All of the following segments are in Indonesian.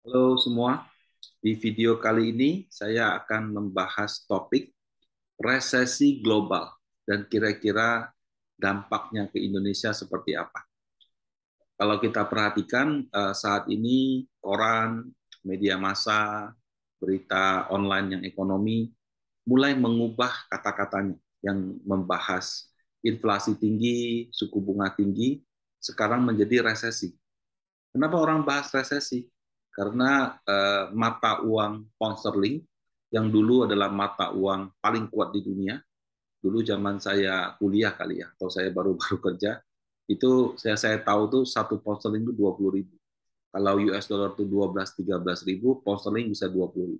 Halo semua, di video kali ini saya akan membahas topik resesi global dan kira-kira dampaknya ke Indonesia seperti apa. Kalau kita perhatikan saat ini koran, media massa, berita online yang ekonomi mulai mengubah kata-katanya yang membahas inflasi tinggi, suku bunga tinggi, sekarang menjadi resesi. Kenapa orang bahas resesi? Karena mata uang pound sterling yang dulu adalah mata uang paling kuat di dunia, dulu zaman saya kuliah kali ya, atau saya baru-baru kerja, itu saya tahu tuh satu pound sterling itu 20.000. Kalau US dollar itu 12-13 ribu, pound sterling bisa 20.000.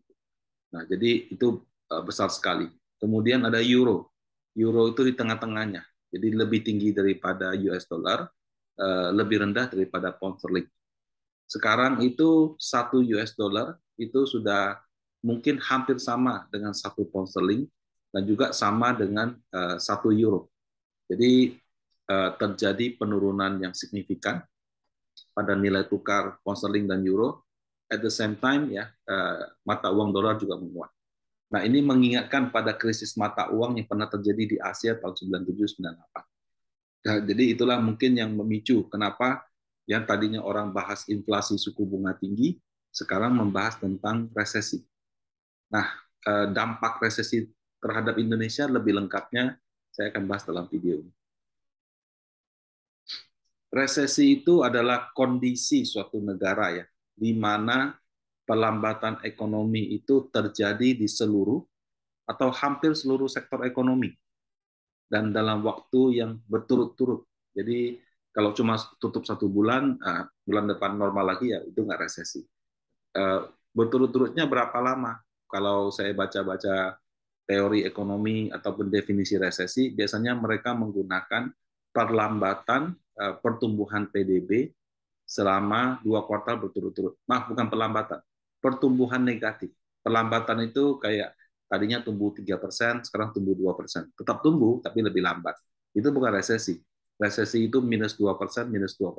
Nah, jadi itu besar sekali. Kemudian ada euro. Euro itu di tengah-tengahnya. Jadi lebih tinggi daripada US dollar, lebih rendah daripada pound sterling. Sekarang itu 1 US dollar itu sudah mungkin hampir sama dengan 1 pound sterling dan juga sama dengan 1 euro. Jadi terjadi penurunan yang signifikan pada nilai tukar pound sterling dan euro. At the same time ya mata uang dolar juga menguat. Nah, ini mengingatkan pada krisis mata uang yang pernah terjadi di Asia tahun 97-98. Nah, jadi itulah mungkin yang memicu kenapa yang tadinya orang bahas inflasi suku bunga tinggi, sekarang membahas tentang resesi. Nah, dampak resesi terhadap Indonesia lebih lengkapnya saya akan bahas dalam video ini. Resesi itu adalah kondisi suatu negara ya, di mana pelambatan ekonomi itu terjadi di seluruh atau hampir seluruh sektor ekonomi dan dalam waktu yang berturut-turut. Jadi kalau cuma tutup 1 bulan, bulan depan normal lagi ya itu nggak resesi. Berturut-turutnya berapa lama? Kalau saya baca-baca teori ekonomi ataupun definisi resesi, biasanya mereka menggunakan perlambatan pertumbuhan PDB selama 2 kuartal berturut-turut. Maaf, bukan perlambatan, pertumbuhan negatif. Perlambatan itu kayak tadinya tumbuh 3%, sekarang tumbuh 2%. Tetap tumbuh, tapi lebih lambat. Itu bukan resesi. Resesi itu minus 2%, minus 2%.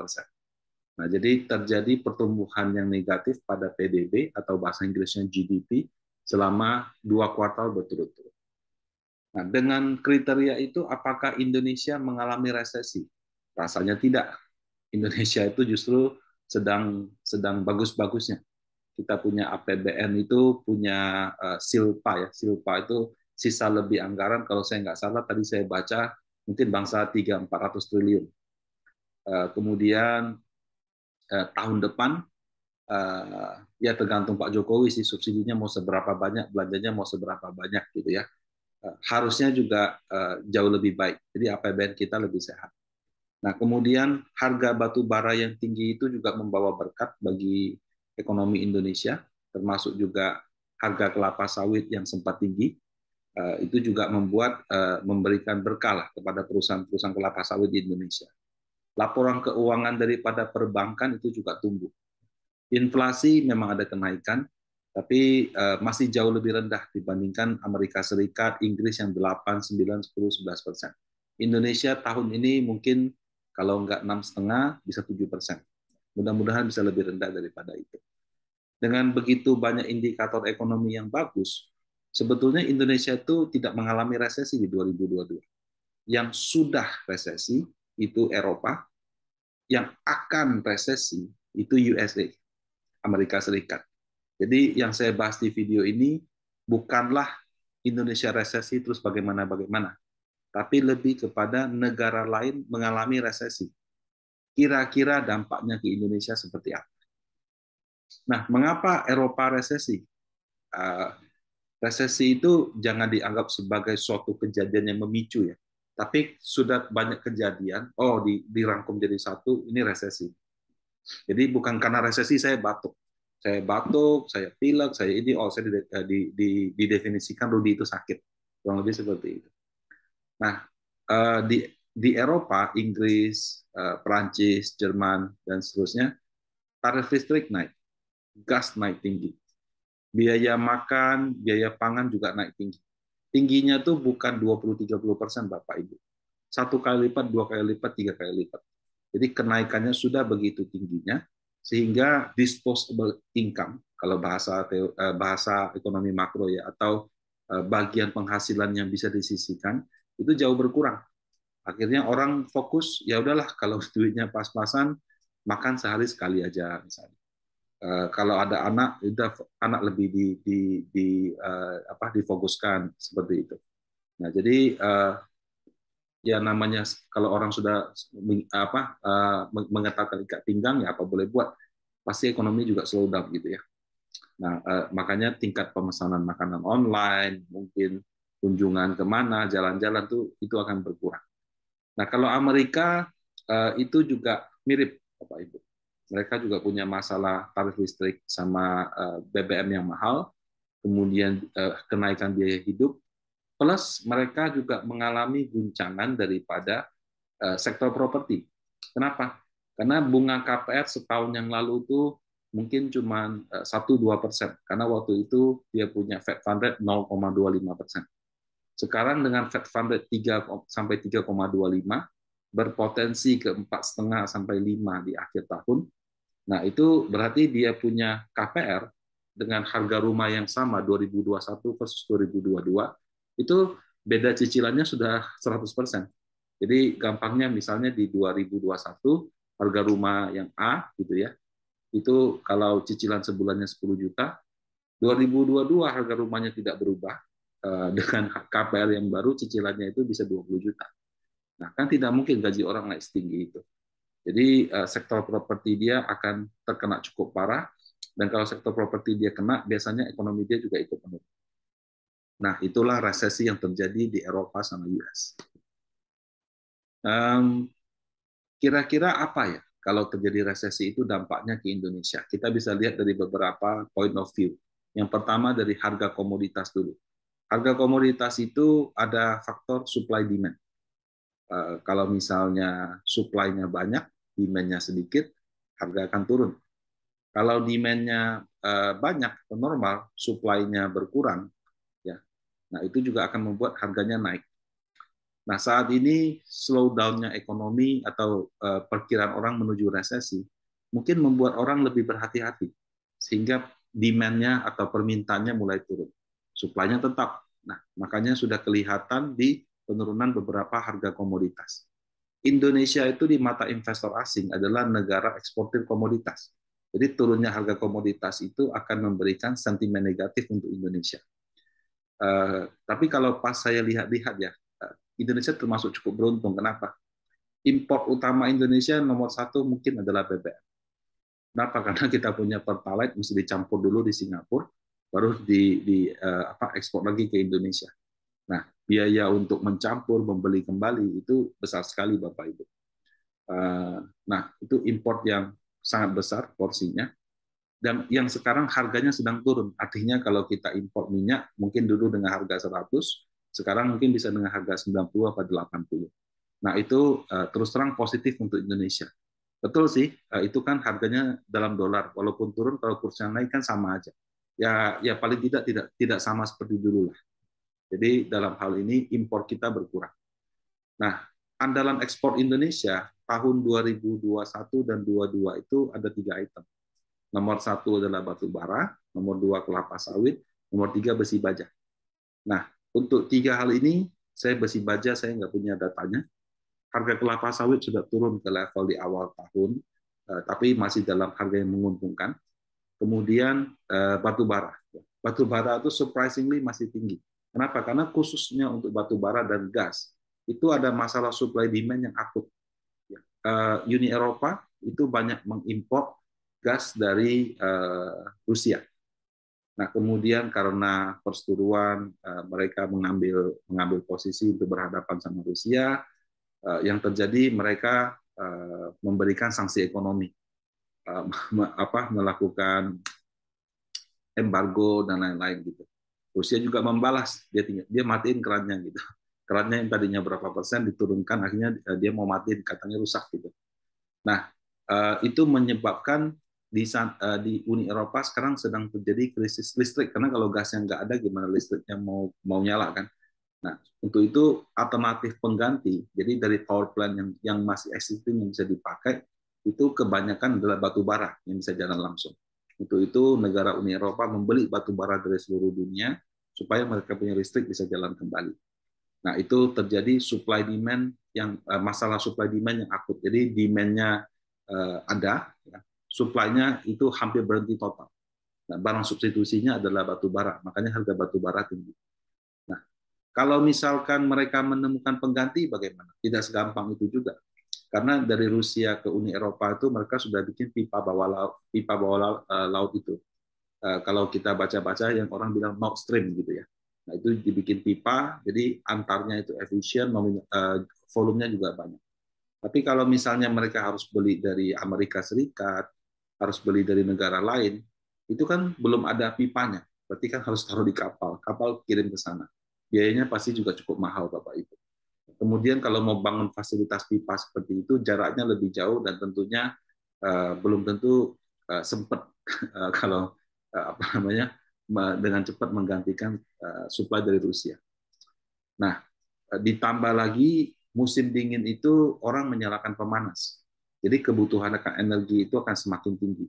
Nah, jadi terjadi pertumbuhan yang negatif pada PDB atau bahasa Inggrisnya GDP selama 2 kuartal berturut-turut. Nah, dengan kriteria itu, apakah Indonesia mengalami resesi? Rasanya tidak. Indonesia itu justru sedang sedang bagus-bagusnya. Kita punya APBN itu punya silpa ya. Silpa itu sisa lebih anggaran, kalau saya nggak salah tadi saya baca mungkin bangsa 300-400 triliun. Kemudian tahun depan ya tergantung Pak Jokowi sih, subsidinya mau seberapa banyak, belanjanya mau seberapa banyak gitu ya. Harusnya juga jauh lebih baik. Jadi APBN kita lebih sehat. Nah, kemudian harga batu bara yang tinggi itu juga membawa berkat bagi ekonomi Indonesia, termasuk juga harga kelapa sawit yang sempat tinggi. Itu juga memberikan berkah lah kepada perusahaan-perusahaan kelapa sawit di Indonesia. Laporan keuangan daripada perbankan itu juga tumbuh. Inflasi memang ada kenaikan, tapi masih jauh lebih rendah dibandingkan Amerika Serikat, Inggris yang 8, 9, 10, 11%. Indonesia tahun ini mungkin kalau nggak 6,5 bisa 7%. Mudah-mudahan bisa lebih rendah daripada itu. Dengan begitu banyak indikator ekonomi yang bagus, sebetulnya Indonesia itu tidak mengalami resesi di 2022. Yang sudah resesi itu Eropa, yang akan resesi itu USA, Amerika Serikat. Jadi yang saya bahas di video ini bukanlah Indonesia resesi terus bagaimana-bagaimana, tapi lebih kepada negara lain mengalami resesi. Kira-kira dampaknya ke Indonesia seperti apa? Nah, mengapa Eropa resesi? Uh, Resesi itu jangan dianggap sebagai suatu kejadian yang memicu ya, tapi sudah banyak kejadian, oh dirangkum jadi satu, ini resesi. Jadi bukan karena resesi saya pilek, saya ini, oh saya didefinisikan Rudi itu sakit, kurang lebih seperti itu. Nah, di Eropa, Inggris, Perancis, Jerman dan seterusnya, tarif listrik naik, gas naik tinggi, biaya makan, biaya pangan juga naik tinggi. Tingginya tuh bukan 20-30%, Bapak Ibu. 1 kali lipat, 2 kali lipat, 3 kali lipat. Jadi kenaikannya sudah begitu tingginya, sehingga disposable income kalau bahasa ekonomi makro ya, atau bagian penghasilan yang bisa disisihkan itu jauh berkurang. Akhirnya orang fokus, ya udahlah kalau duitnya pas-pasan, makan sehari sekali aja misalnya. Kalau ada anak, udah anak lebih difokuskan seperti itu. Nah, jadi ya namanya kalau orang sudah mengatakan ikat pinggang, ya apa boleh buat, pasti ekonomi juga slow down gitu ya. Nah, makanya tingkat pemesanan makanan online, mungkin kunjungan kemana, jalan-jalan tuh itu akan berkurang. Nah, kalau Amerika itu juga mirip, Bapak Ibu. Mereka juga punya masalah tarif listrik sama BBM yang mahal, kemudian kenaikan biaya hidup, plus mereka juga mengalami guncangan daripada sektor properti. Kenapa? Karena bunga KPR setahun yang lalu itu mungkin cuma 1-2%, karena waktu itu dia punya Fed Fund Rate 0,25%. Sekarang dengan Fed Fund Rate 3 sampai 3,25, berpotensi ke 4,5 sampai 5 di akhir tahun. Nah, itu berarti dia punya KPR dengan harga rumah yang sama 2021 versus 2022, itu beda cicilannya sudah 100%. Jadi gampangnya misalnya di 2021 harga rumah yang A gitu ya, itu kalau cicilan sebulannya 10 juta, 2022 harga rumahnya tidak berubah, dengan KPR yang baru cicilannya itu bisa 20 juta. Nah, kan tidak mungkin gaji orang naik setinggi itu. Jadi sektor properti dia akan terkena cukup parah, dan kalau sektor properti dia kena, biasanya ekonomi dia juga ikut menurun. Nah, itulah resesi yang terjadi di Eropa sama US. Kira-kira apa ya kalau terjadi resesi itu dampaknya ke Indonesia? Kita bisa lihat dari beberapa point of view. Yang pertama dari harga komoditas dulu. Harga komoditas itu ada faktor supply demand. Kalau misalnya supply-nya banyak, demand-nya sedikit, harga akan turun. Kalau demand-nya banyak atau normal, supply-nya berkurang, ya. Nah, itu juga akan membuat harganya naik. Nah, saat ini slowdown-nya ekonomi atau perkiraan orang menuju resesi mungkin membuat orang lebih berhati-hati, sehingga demand-nya atau permintaannya mulai turun. Supply-nya tetap. Nah, makanya sudah kelihatan di penurunan beberapa harga komoditas. Indonesia itu di mata investor asing adalah negara eksportir komoditas. Jadi turunnya harga komoditas itu akan memberikan sentimen negatif untuk Indonesia. Tapi kalau pas saya lihat-lihat ya, Indonesia termasuk cukup beruntung. Kenapa? Impor utama Indonesia nomor satu mungkin adalah BBM. Kenapa? Karena kita punya Pertalite mesti dicampur dulu di Singapura, baru ekspor lagi ke Indonesia. Nah, biaya untuk mencampur, membeli kembali itu besar sekali, Bapak Ibu. Nah, itu import yang sangat besar porsinya. Dan yang sekarang harganya sedang turun. Artinya kalau kita impor minyak, mungkin dulu dengan harga 100, sekarang mungkin bisa dengan harga 90 atau 80. Nah, itu terus terang positif untuk Indonesia. Betul sih, itu kan harganya dalam dolar. Walaupun turun, kalau kursnya naik kan sama aja. Ya paling tidak sama seperti dulu lah. Jadi dalam hal ini impor kita berkurang. Nah, andalan ekspor Indonesia tahun 2021 dan 2022 itu ada 3 item. Nomor 1 adalah batu bara, nomor 2 kelapa sawit, nomor 3 besi baja. Nah, untuk 3 hal ini, saya besi baja saya nggak punya datanya. Harga kelapa sawit sudah turun ke level di awal tahun, tapi masih dalam harga yang menguntungkan. Kemudian batu bara. Batu bara itu surprisingly masih tinggi. Kenapa? Karena khususnya untuk batu bara dan gas, itu ada masalah supply demand yang akut. Uni Eropa itu banyak mengimpor gas dari Rusia. Nah, kemudian karena perseteruan mereka mengambil posisi untuk berhadapan sama Rusia, yang terjadi mereka memberikan sanksi ekonomi, melakukan embargo dan lain-lain gitu. Rusia juga membalas, dia matiin kerannya gitu. Kerannya yang tadinya berapa persen diturunkan, akhirnya dia mau matiin, katanya rusak gitu. Nah, itu menyebabkan di Uni Eropa sekarang sedang terjadi krisis listrik, karena kalau gasnya nggak ada, gimana listriknya mau nyala kan? Nah, untuk itu alternatif pengganti, jadi dari power plant yang masih existing yang bisa dipakai, itu kebanyakan adalah batu bara yang bisa jalan langsung. Untuk itu negara Uni Eropa membeli batu bara dari seluruh dunia supaya mereka punya listrik bisa jalan kembali. Nah, itu terjadi supply demand yang masalah supply demand yang akut. Jadi demand-nya ada, ya, supply-nya itu hampir berhenti total. Nah, barang substitusinya adalah batu bara, makanya harga batu bara tinggi. Nah, kalau misalkan mereka menemukan pengganti, bagaimana? Tidak segampang itu juga. Karena dari Rusia ke Uni Eropa itu mereka sudah bikin pipa bawah laut, laut itu. Kalau kita baca-baca yang orang bilang Nord Stream gitu ya. Nah, itu dibikin pipa, jadi antarnya itu efisien, volumenya juga banyak. Tapi kalau misalnya mereka harus beli dari Amerika Serikat, harus beli dari negara lain, itu kan belum ada pipanya. Berarti kan harus taruh di kapal, kapal kirim ke sana. Biayanya pasti juga cukup mahal, Bapak Ibu. Kemudian kalau mau bangun fasilitas pipa seperti itu, jaraknya lebih jauh dan tentunya belum tentu sempat kalau apa namanya dengan cepat menggantikan suplai dari Rusia. Nah, ditambah lagi musim dingin itu orang menyalakan pemanas, jadi kebutuhan akan energi itu akan semakin tinggi.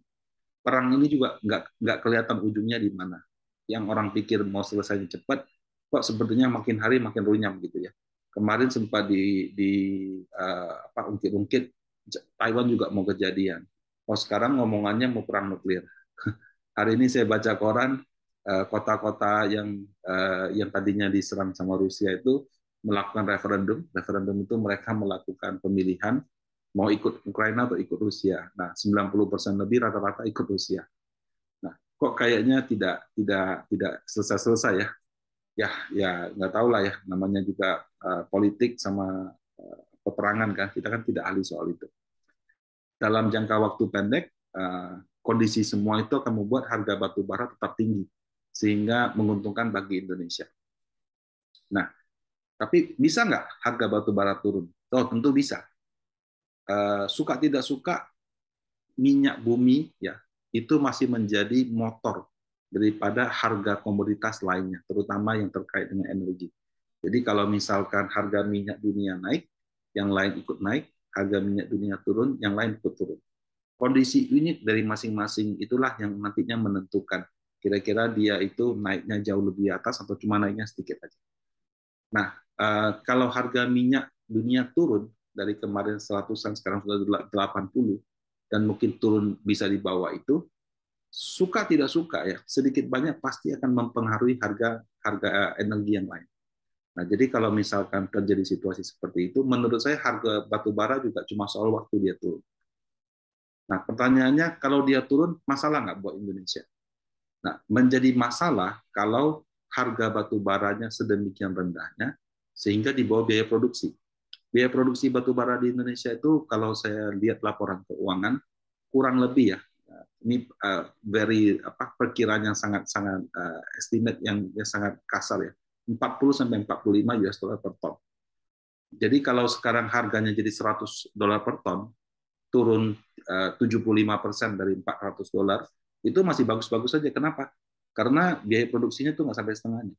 Perang ini juga nggak kelihatan ujungnya di mana. Yang orang pikir mau selesai cepat, kok sepertinya makin hari makin runyam gitu ya. Kemarin sempat di apa ungkit-ungkit Taiwan juga mau kejadian. Oh sekarang ngomongannya mau perang nuklir. Hari ini saya baca koran kota-kota yang tadinya diserang sama Rusia itu melakukan referendum. Referendum itu mereka melakukan pemilihan mau ikut Ukraina atau ikut Rusia. Nah, 90% lebih rata-rata ikut Rusia. Nah, kok kayaknya tidak selesai-selesai ya. Ya nggak tahu lah ya, namanya juga politik sama peperangan kan. Kita kan tidak ahli soal itu. Dalam jangka waktu pendek, kondisi semua itu akan membuat harga batu bara tetap tinggi sehingga menguntungkan bagi Indonesia. Nah, tapi bisa nggak harga batu bara turun? Oh, tentu bisa. Suka tidak suka, minyak bumi ya itu masih menjadi motor daripada harga komoditas lainnya, terutama yang terkait dengan energi. Jadi kalau misalkan harga minyak dunia naik, yang lain ikut naik, harga minyak dunia turun, yang lain ikut turun. Kondisi unik dari masing-masing itulah yang nantinya menentukan kira-kira dia itu naiknya jauh lebih atas atau cuma naiknya sedikit aja. Nah, kalau harga minyak dunia turun dari kemarin 100-an sekarang sudah 80 dan mungkin turun bisa di bawah itu, suka tidak suka ya, sedikit banyak pasti akan mempengaruhi harga harga energi yang lain. Nah, jadi kalau misalkan terjadi situasi seperti itu, menurut saya harga batu bara juga cuma soal waktu dia turun. Nah, pertanyaannya kalau dia turun, masalah nggak buat Indonesia? Nah, menjadi masalah kalau harga batu baranya sedemikian rendahnya sehingga di bawah biaya produksi. Biaya produksi batu bara di Indonesia itu kalau saya lihat laporan keuangan kurang lebih ya. Ini very perkiraan yang sangat sangat estimate yang sangat kasar ya. 40 sampai 45 US dollar per ton. Jadi kalau sekarang harganya jadi 100 dolar per ton, turun 75% dari 400 dolar, itu masih bagus-bagus saja. Kenapa? Karena biaya produksinya itu nggak sampai setengahnya.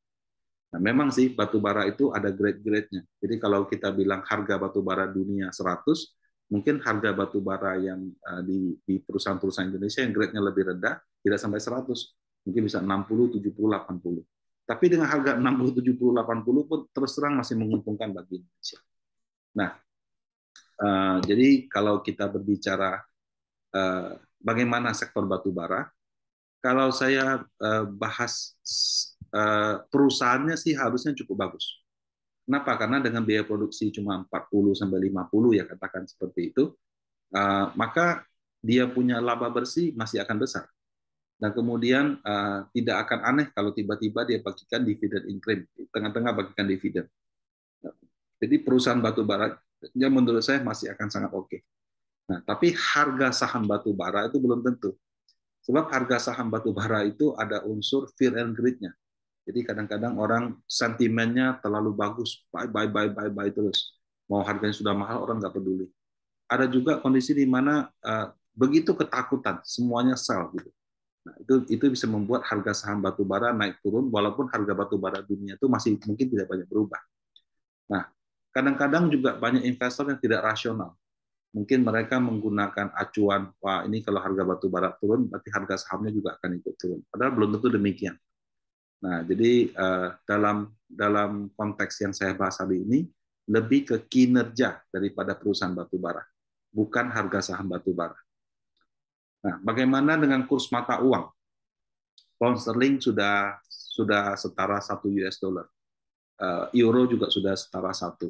Nah, memang sih batu bara itu ada grade-grade-nya. Jadi kalau kita bilang harga batu bara dunia 100, mungkin harga batu bara yang di perusahaan-perusahaan Indonesia yang grade-nya lebih rendah tidak sampai 100. Mungkin bisa 60, 70, 80. Tapi dengan harga 60, 70, 80 pun terus terang masih menguntungkan bagi Indonesia. Nah, jadi kalau kita berbicara bagaimana sektor batu bara, kalau saya bahas perusahaannya sih harusnya cukup bagus. Kenapa? Karena dengan biaya produksi cuma 40 sampai 50 ya katakan seperti itu, maka dia punya laba bersih masih akan besar. Dan kemudian tidak akan aneh kalau tiba-tiba dia bagikan dividen income, di tengah-tengah bagikan dividen. Jadi perusahaan batu bara yang menurut saya masih akan sangat oke. Nah, tapi harga saham batu bara itu belum tentu. Sebab harga saham batu bara itu ada unsur fear and greed-nya. Jadi kadang-kadang orang sentimennya terlalu bagus, buy terus. Mau harganya sudah mahal, orang nggak peduli. Ada juga kondisi di mana begitu ketakutan, semuanya sell gitu. Nah, itu bisa membuat harga saham batu bara naik turun, walaupun harga batu bara dunia itu masih mungkin tidak banyak berubah. Nah, kadang-kadang juga banyak investor yang tidak rasional. mungkin mereka menggunakan acuan, wah ini kalau harga batu bara turun, berarti harga sahamnya juga akan ikut turun. Padahal belum tentu demikian. Nah, jadi dalam dalam konteks yang saya bahas hari ini, lebih ke kinerja daripada perusahaan batu bara, bukan harga saham batu bara. Nah, bagaimana dengan kurs mata uang? Pound sterling sudah setara 1 US dollar. Euro juga sudah setara 1.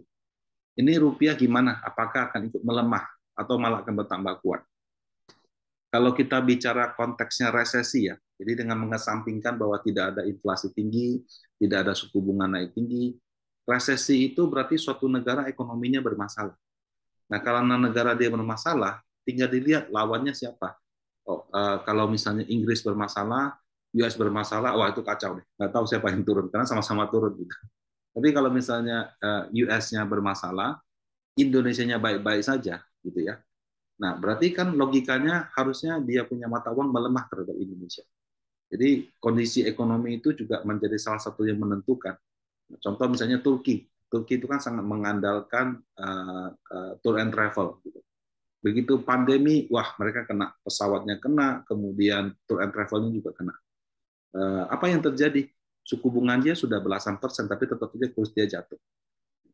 Ini rupiah gimana? Apakah akan ikut melemah atau malah akan bertambah kuat? Kalau kita bicara konteksnya resesi ya, jadi dengan mengesampingkan bahwa tidak ada inflasi tinggi, tidak ada suku bunga naik tinggi, resesi itu berarti suatu negara ekonominya bermasalah. Nah, kalau negara dia bermasalah, tinggal dilihat lawannya siapa. Oh, kalau misalnya Inggris bermasalah, US bermasalah, wah itu kacau deh. Nggak tahu siapa yang turun, karena sama-sama turun gitu. Tapi kalau misalnya US-nya bermasalah, Indonesia-nya baik-baik saja, gitu ya. Nah, berarti kan logikanya harusnya dia punya mata uang melemah terhadap Indonesia. Jadi kondisi ekonomi itu juga menjadi salah satu yang menentukan. Contoh misalnya Turki. Turki itu kan sangat mengandalkan tour and travel. Gitu. Begitu pandemi, wah mereka kena, pesawatnya kena, kemudian tour and travelnya juga kena. Apa yang terjadi? Suku bunganya sudah belasan persen, tapi tetap saja kurs dia jatuh.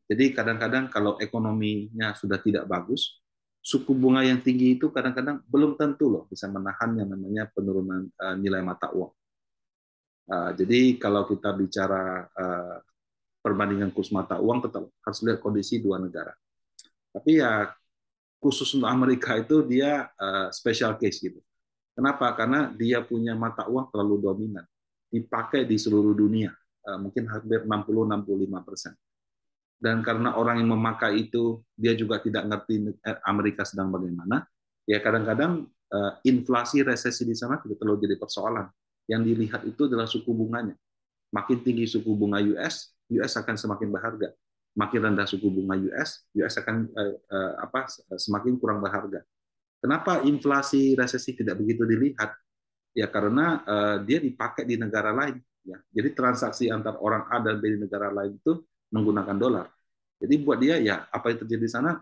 Jadi kadang-kadang kalau ekonominya sudah tidak bagus, suku bunga yang tinggi itu kadang-kadang belum tentu loh bisa menahan yang namanya penurunan nilai mata uang. Jadi kalau kita bicara perbandingan kurs mata uang, tetap harus lihat kondisi dua negara. Tapi ya khusus untuk Amerika itu dia special case gitu. Kenapa? Karena dia punya mata uang terlalu dominan, dipakai di seluruh dunia, mungkin hampir 60-65%. Dan karena orang yang memakai itu dia juga tidak ngerti Amerika sedang bagaimana, ya kadang-kadang inflasi resesi di sana tidak terlalu jadi persoalan. Yang dilihat itu adalah suku bunganya. Makin tinggi suku bunga US akan semakin berharga. Makin rendah suku bunga US akan semakin kurang berharga. Kenapa inflasi resesi tidak begitu dilihat? Ya karena dia dipakai di negara lain. Ya. Jadi transaksi antar orang A dan B di negara lain itu menggunakan dolar. Jadi buat dia ya apa yang terjadi di sana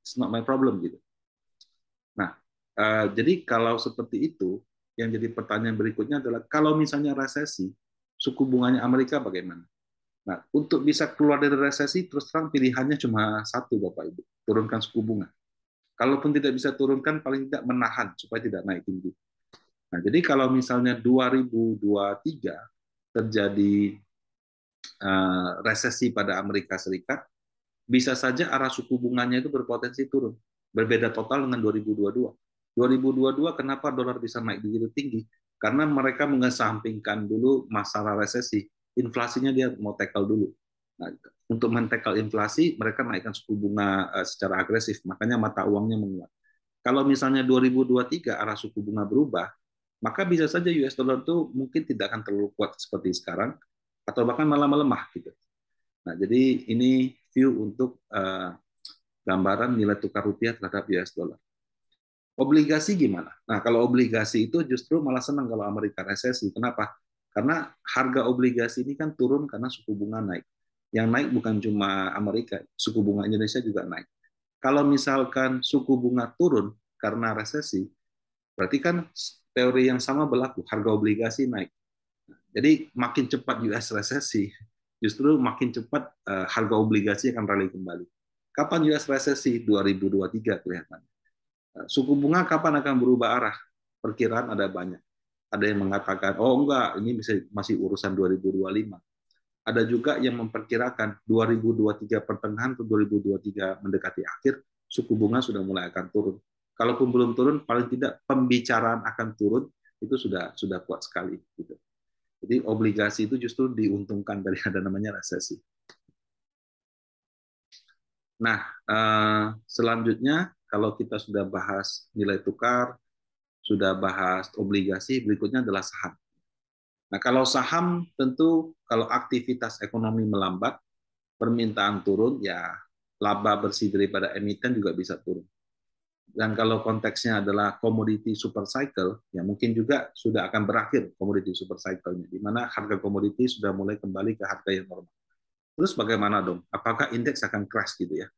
it's not my problem gitu. Nah, jadi kalau seperti itu, yang jadi pertanyaan berikutnya adalah kalau misalnya resesi, suku bunganya Amerika bagaimana? Nah, untuk bisa keluar dari resesi, terus terang pilihannya cuma satu, Bapak Ibu, turunkan suku bunga. Kalaupun tidak bisa turunkan, paling tidak menahan supaya tidak naik tinggi. Nah, jadi kalau misalnya 2023 terjadi resesi pada Amerika Serikat, bisa saja arah suku bunganya itu berpotensi turun. Berbeda total dengan 2022. 2022 kenapa dolar bisa naik begitu tinggi? Karena mereka mengesampingkan dulu masalah resesi. Inflasinya dia mau tackle dulu. Nah, untuk men-tackle inflasi, mereka naikkan suku bunga secara agresif. Makanya mata uangnya menguat. Kalau misalnya 2023 arah suku bunga berubah, maka bisa saja US dollar itu mungkin tidak akan terlalu kuat seperti sekarang, atau bahkan malah melemah gitu. Nah, jadi ini view untuk gambaran nilai tukar rupiah terhadap US dollar. Obligasi gimana? Nah, kalau obligasi itu justru malah senang kalau Amerika resesi. Kenapa? Karena harga obligasi ini kan turun karena suku bunga naik. Yang naik bukan cuma Amerika, suku bunga Indonesia juga naik. Kalau misalkan suku bunga turun karena resesi, berarti kan teori yang sama berlaku, harga obligasi naik. Jadi makin cepat US resesi, justru makin cepat harga obligasi akan rally kembali. Kapan US resesi? 2023 kelihatannya. Suku bunga kapan akan berubah arah? Perkiraan ada banyak. Ada yang mengatakan, oh enggak, ini masih urusan 2025. Ada juga yang memperkirakan 2023 pertengahan atau 2023 mendekati akhir, suku bunga sudah mulai akan turun. Kalaupun belum turun, paling tidak pembicaraan akan turun, itu sudah kuat sekali. Gitu. Jadi obligasi itu justru diuntungkan dari ada namanya resesi. Nah, selanjutnya kalau kita sudah bahas nilai tukar, sudah bahas obligasi, berikutnya adalah saham. Nah, kalau saham tentu kalau aktivitas ekonomi melambat, permintaan turun, ya laba bersih daripada emiten juga bisa turun. Dan kalau konteksnya adalah komoditi super cycle, ya mungkin juga sudah akan berakhir komoditi super cycle-nya, di mana harga komoditi sudah mulai kembali ke harga yang normal. Terus bagaimana dong? Apakah indeks akan crash gitu ya?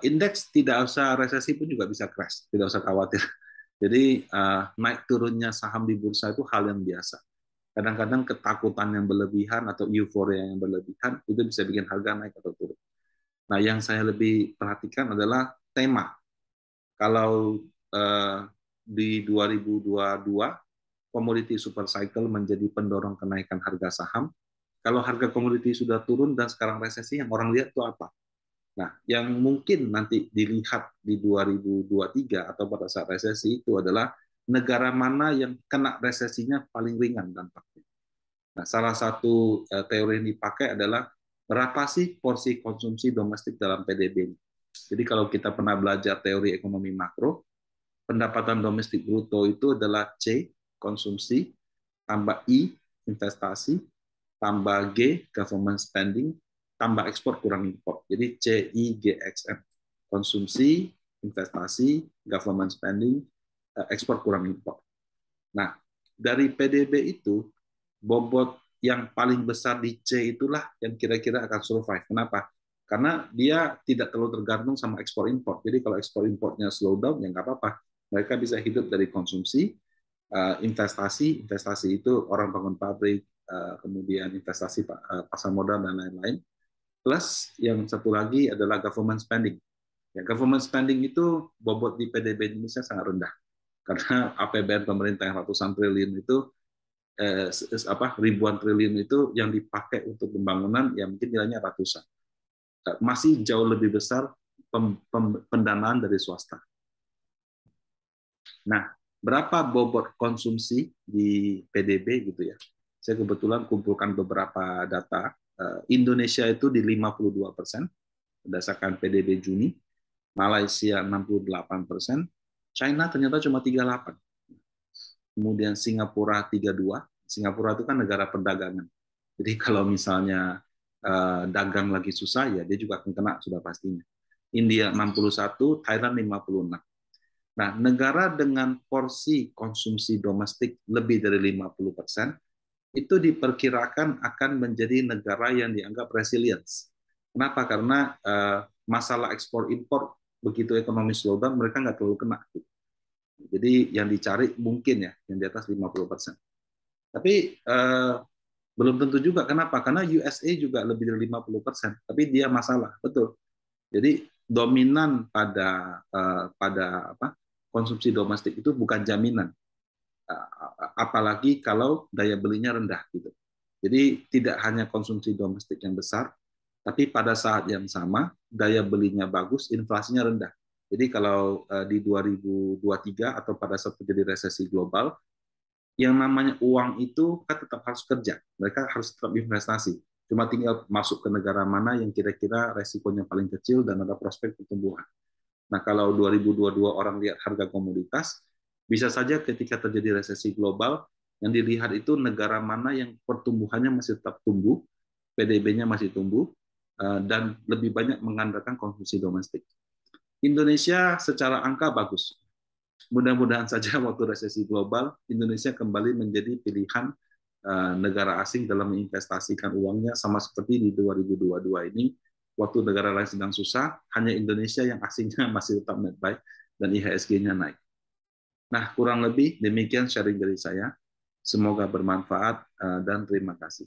Indeks tidak usah resesi pun juga bisa crash, tidak usah khawatir. Jadi naik turunnya saham di bursa itu hal yang biasa. Kadang-kadang ketakutan yang berlebihan atau euforia yang berlebihan itu bisa bikin harga naik atau turun. Nah, yang saya lebih perhatikan adalah tema. Kalau di 2022 komoditi super cycle menjadi pendorong kenaikan harga saham. Kalau harga komoditi sudah turun dan sekarang resesi, yang orang lihat itu apa? Nah, yang mungkin nanti dilihat di 2023 atau pada saat resesi itu adalah negara mana yang kena resesinya paling ringan dampaknya. Nah, salah satu teori yang dipakai adalah berapa sih porsi konsumsi domestik dalam PDB. Jadi kalau kita pernah belajar teori ekonomi makro, pendapatan domestik bruto itu adalah C, konsumsi, tambah I, investasi, tambah G, government spending, tambah ekspor kurang import. Jadi CIGXM. Konsumsi, investasi, government spending, ekspor kurang import. Nah, dari PDB itu, bobot yang paling besar di C itulah yang kira-kira akan survive. Kenapa? Karena dia tidak terlalu tergantung sama ekspor import. Jadi kalau ekspor importnya slow down, ya nggak apa-apa. Mereka bisa hidup dari konsumsi, investasi. Investasi itu orang bangun pabrik, kemudian investasi pasar modal, dan lain-lain. Plus yang satu lagi adalah government spending. Ya, government spending itu bobot di PDB Indonesia sangat rendah. Karena APBN pemerintah yang ratusan triliun itu ribuan triliun itu yang dipakai untuk pembangunan yang mungkin nilainya ratusan. Masih jauh lebih besar pendanaan dari swasta. Nah, berapa bobot konsumsi di PDB gitu ya? Saya kebetulan kumpulkan beberapa data. Indonesia itu di 52% berdasarkan PDB Juni, Malaysia 68%, China ternyata cuma 38%. Kemudian Singapura 32%. Singapura itu kan negara perdagangan. Jadi kalau misalnya dagang lagi susah, ya dia juga akan kena sudah pastinya. India 61, Thailand 56. Nah, negara dengan porsi konsumsi domestik lebih dari 50% itu diperkirakan akan menjadi negara yang dianggap resilience. Kenapa? Karena masalah ekspor impor begitu ekonomi slowdown mereka nggak terlalu kena. Jadi yang dicari mungkin ya yang di atas 50%. Tapi belum tentu juga. Kenapa? Karena USA juga lebih dari 50%, tapi dia masalah, betul. Jadi dominan pada konsumsi domestik itu bukan jaminan, apalagi kalau daya belinya rendah gitu. Jadi tidak hanya konsumsi domestik yang besar, tapi pada saat yang sama daya belinya bagus, inflasinya rendah. Jadi kalau di 2023 atau pada saat terjadi resesi global, yang namanya uang itu kan tetap harus kerja. Mereka harus tetap investasi. Cuma tinggal masuk ke negara mana yang kira-kira resikonya paling kecil dan ada prospek pertumbuhan. Nah, kalau 2022 orang lihat harga komoditas, bisa saja ketika terjadi resesi global, yang dilihat itu negara mana yang pertumbuhannya masih tetap tumbuh, PDB-nya masih tumbuh, dan lebih banyak mengandalkan konsumsi domestik. Indonesia secara angka bagus. Mudah-mudahan saja waktu resesi global, Indonesia kembali menjadi pilihan negara asing dalam menginvestasikan uangnya, sama seperti di 2022 ini, waktu negara lain sedang susah, hanya Indonesia yang asingnya masih tetap net buy dan IHSG-nya naik. Nah, kurang lebih demikian sharing dari saya. Semoga bermanfaat dan terima kasih.